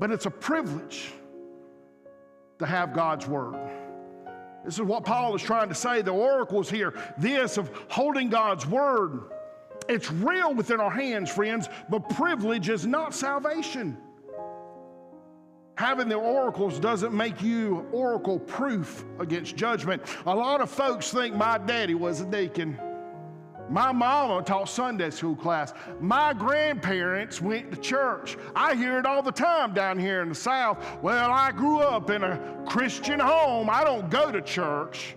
But it's a privilege to have God's word. This is what Paul is trying to say. The oracles here, this of holding God's word, it's real within our hands, friends, but privilege is not salvation. Having the oracles doesn't make you oracle proof against judgment. A lot of folks think my daddy was a deacon. My mama taught Sunday school class. My grandparents went to church. I hear it all the time down here in the South. Well, I grew up in a Christian home. I don't go to church.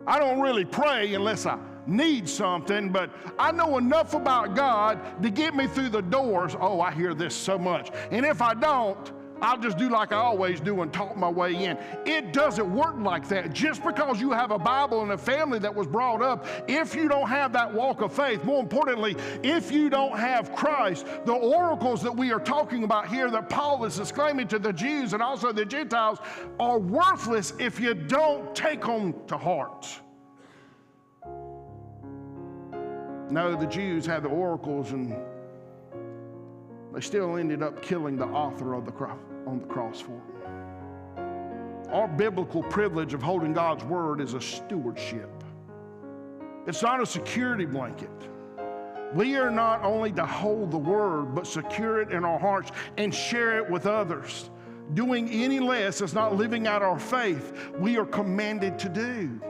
I don't really pray unless I need something, but I know enough about God to get me through the doors. Oh, I hear this so much. And if I don't, I'll just do like I always do and talk my way in. It doesn't work like that. Just because you have a Bible and a family that was brought up, if you don't have that walk of faith, more importantly, if you don't have Christ, the oracles that we are talking about here that Paul is exclaiming to the Jews and also the Gentiles are worthless if you don't take them to heart. No, the Jews had the oracles and they still ended up killing the author of the cross on the cross for them. Our biblical privilege of holding God's word is a stewardship. It's not a security blanket. We are not only to hold the word, but secure it in our hearts and share it with others. Doing any less is not living out our faith we are commanded to do.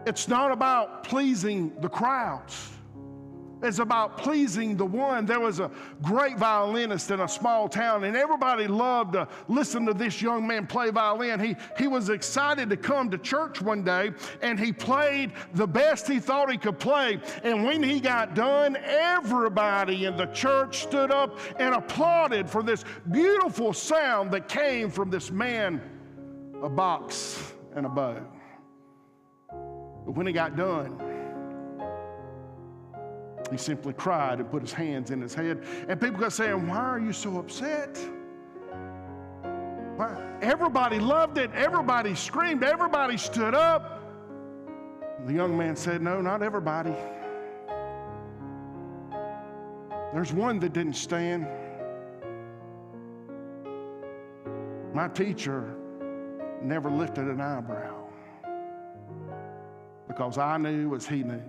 It's not about pleasing the crowds. It's about pleasing the one. There was a great violinist in a small town, and everybody loved to listen to this young man play violin. He was excited to come to church one day, and he played the best he thought he could play. And when he got done, everybody in the church stood up and applauded for this beautiful sound that came from this man, a box and a bow. But when he got done, he simply cried and put his hands in his head. And people got saying, why are you so upset? Why? Everybody loved it. Everybody screamed. Everybody stood up. The young man said, no, not everybody. There's one that didn't stand. My teacher never lifted an eyebrow because I knew as he knew.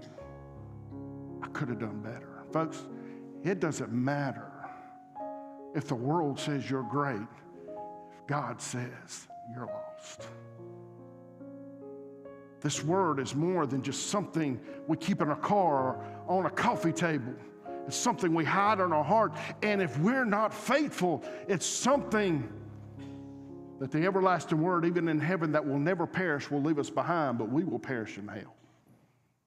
I could have done better. Folks, it doesn't matter if the world says you're great, if God says you're lost. This word is more than just something we keep in a car or on a coffee table. It's something we hide in our heart. And if we're not faithful, it's something that the everlasting word, even in heaven, that will never perish, will leave us behind, but we will perish in hell.